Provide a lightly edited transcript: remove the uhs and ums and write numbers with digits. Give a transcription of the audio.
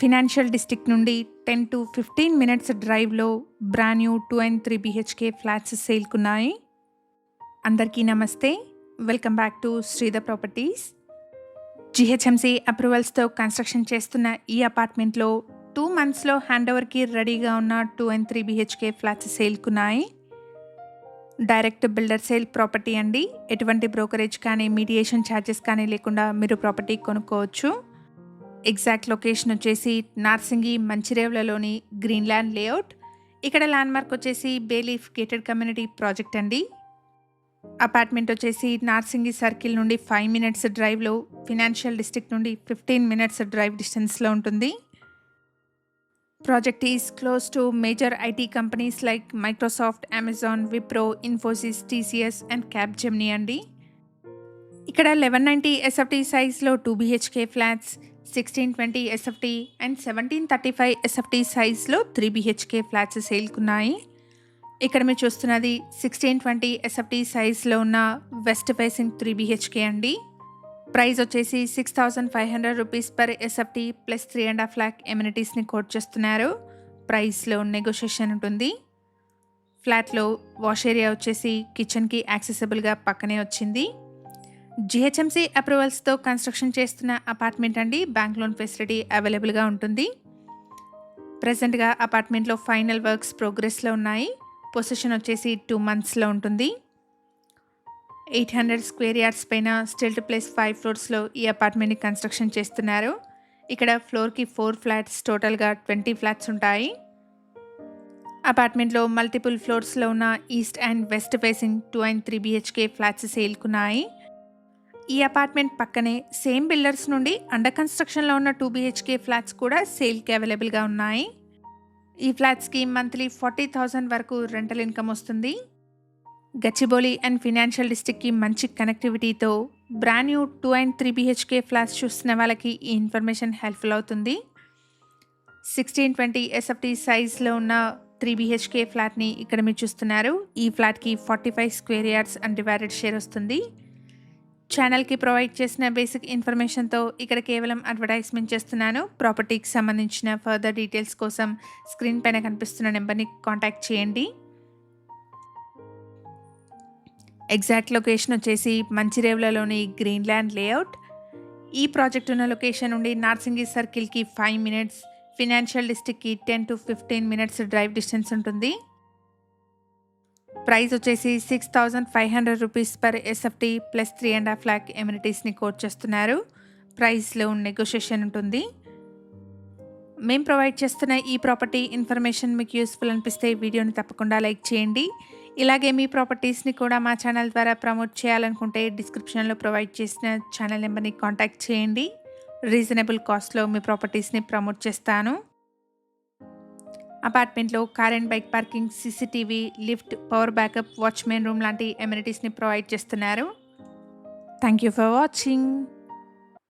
Financial district నుండి 10 to 15 minutes డ్రైవ్లో brand new 2 and 3 BHK flats సేల్కున్నాయి. అందరికీ నమస్తే, welcome back to Sridhar properties. GHMC అప్రూవల్స్తో కన్స్ట్రక్షన్ చేస్తున్న ఈ అపార్ట్మెంట్లో 2 monthsలో హ్యాండ్ ఓవర్కి రెడీగా ఉన్న 2 and 3 BHK ఫ్లాట్స్ సేల్కున్నాయి. డైరెక్ట్ బిల్డర్ సేల్ ప్రాపర్టీ అండి. ఎటువంటి బ్రోకరేజ్ కానీ మీడియేషన్ ఛార్జెస్ కానీ లేకుండా మీరు ప్రాపర్టీ కొనుక్కోవచ్చు. ఎగ్జాక్ట్ లొకేషన్ వచ్చేసి నార్సింగి మంచిరేవులలోని గ్రీన్ ల్యాండ్ లేఅవుట్. ఇక్కడ ల్యాండ్మార్క్ వచ్చేసి బేలీఫ్ గేటెడ్ కమ్యూనిటీ ప్రాజెక్ట్ అండి. అపార్ట్మెంట్ వచ్చేసి నార్సింగి సర్కిల్ నుండి 5 minutes డ్రైవ్లో, ఫినాన్షియల్ డిస్ట్రిక్ట్ నుండి 15 minutes డ్రైవ్ డిస్టెన్స్లో ఉంటుంది. Project is close to major IT companies like Microsoft, Amazon, Wipro, Infosys, TCS and Capgemini అండి. ఇక్కడ 1190 SFT సైజ్లో 2 BHK flats, 1620 SFT and 1735 SFT సైజ్లో 3 BHK ఫ్లాట్స్ సేల్కున్నాయి. ఇక్కడ మీరు చూస్తున్నది 1620 SFT సైజ్లో ఉన్న వెస్ట్ ఫేసింగ్ 3 BHK అండి. ప్రైస్ వచ్చేసి 6,500 rupees per SFT plus 3.5 lakh ఎమ్యూనిటీస్ని కోట్ చేస్తున్నారు. ప్రైస్లో నెగోషియేషన్ ఉంటుంది. ఫ్లాట్లో వాష్ ఏరియా వచ్చేసి కిచెన్కి యాక్సెసిబుల్గా పక్కనే వచ్చింది. జిహెచ్ఎంసీ అప్రూవల్స్తో కన్స్ట్రక్షన్ చేస్తున్న అపార్ట్మెంట్ అండి. బ్యాంక్ లోన్ ఫెసిలిటీ అవైలబుల్గా ఉంటుంది. ప్రజెంట్గా అపార్ట్మెంట్లో ఫైనల్ వర్క్స్ ప్రోగ్రెస్లో ఉన్నాయి. పొజిషన్ వచ్చేసి 2 monthsలో ఉంటుంది. 800 square yards పైన స్టిల్ట్ ప్లస్ 5 floors ఈ అపార్ట్మెంట్ని కన్స్ట్రక్షన్ చేస్తున్నారు. ఇక్కడ ఫ్లోర్కి 4 flats, టోటల్గా 20 flats ఉంటాయి. అపార్ట్మెంట్లో మల్టిపుల్ ఫ్లోర్స్లో ఉన్న east and west facing 2 and 3 BHK flats సేల్కున్నాయి. ఈ అపార్ట్మెంట్ పక్కనే సేమ్ బిల్డర్స్ నుండి అండర్ కన్స్ట్రక్షన్లో ఉన్న 2 BHK ఫ్లాట్స్ కూడా సేల్కి అవైలబుల్గా ఉన్నాయి. ఈ ఫ్లాట్స్కి మంత్లీ 40,000 వరకు రెంటల్ ఇన్కమ్ వస్తుంది. గచ్చిబౌలి అండ్ ఫినాన్షియల్ డిస్ట్రిక్ట్కి మంచి కనెక్టివిటీతో brand new 2 and 3 BHK flats చూస్తున్న వాళ్ళకి ఈ ఇన్ఫర్మేషన్ హెల్ప్ఫుల్ అవుతుంది. 1620 SFT సైజ్లో ఉన్న 3 BHK ఫ్లాట్ని ఇక్కడ మీరు చూస్తున్నారు. ఈ ఫ్లాట్కి 45 square yards అన్డివైడెడ్ షేర్ వస్తుంది. ఛానల్కి ప్రొవైడ్ చేసిన బేసిక్ ఇన్ఫర్మేషన్తో ఇక్కడ కేవలం అడ్వర్టైజ్మెంట్ చేస్తున్నాను. ప్రాపర్టీకి సంబంధించిన ఫర్దర్ డీటెయిల్స్ కోసం స్క్రీన్ పైన కనిపిస్తున్న నెంబర్ని కాంటాక్ట్ చేయండి. ఎగ్జాక్ట్ లొకేషన్ వచ్చేసి మంచిరేవులలోని గ్రీన్ ల్యాండ్ లేఅవుట్. ఈ ప్రాజెక్ట్ ఉన్న లొకేషన్ నుండి నార్సింగి సర్కిల్కి 5 minutes, ఫినాన్షియల్ డిస్ట్రిక్ట్కి 10 to 15 minutes డ్రైవ్ డిస్టెన్స్ ఉంటుంది. ప్రైస్ వచ్చేసి 6,500 rupees per SFT plus 3.5 lakh ఎమ్యూనిటీస్ని కోట్ చేస్తున్నారు. ప్రైస్లో నెగోషియేషన్ ఉంటుంది. మేము ప్రొవైడ్ చేస్తున్న ఈ ప్రాపర్టీ ఇన్ఫర్మేషన్ మీకు యూస్ఫుల్ అనిపిస్తే వీడియోని తప్పకుండా లైక్ చేయండి. ఇలాగే మీ ప్రాపర్టీస్ని కూడా మా ఛానల్ ద్వారా ప్రమోట్ చేయాలనుకుంటే డిస్క్రిప్షన్లో ప్రొవైడ్ చేసిన ఛానల్ నెంబర్ని కాంటాక్ట్ చేయండి. రీజనబుల్ కాస్ట్లో మీ ప్రాపర్టీస్ని ప్రమోట్ చేస్తాను. అపార్ట్మెంట్లో car and bike parking, CCTV, lift, power backup, watchman room లాంటి ఎమ్యూనిటీస్ని ప్రొవైడ్ చేస్తున్నారు. Thank you for watching.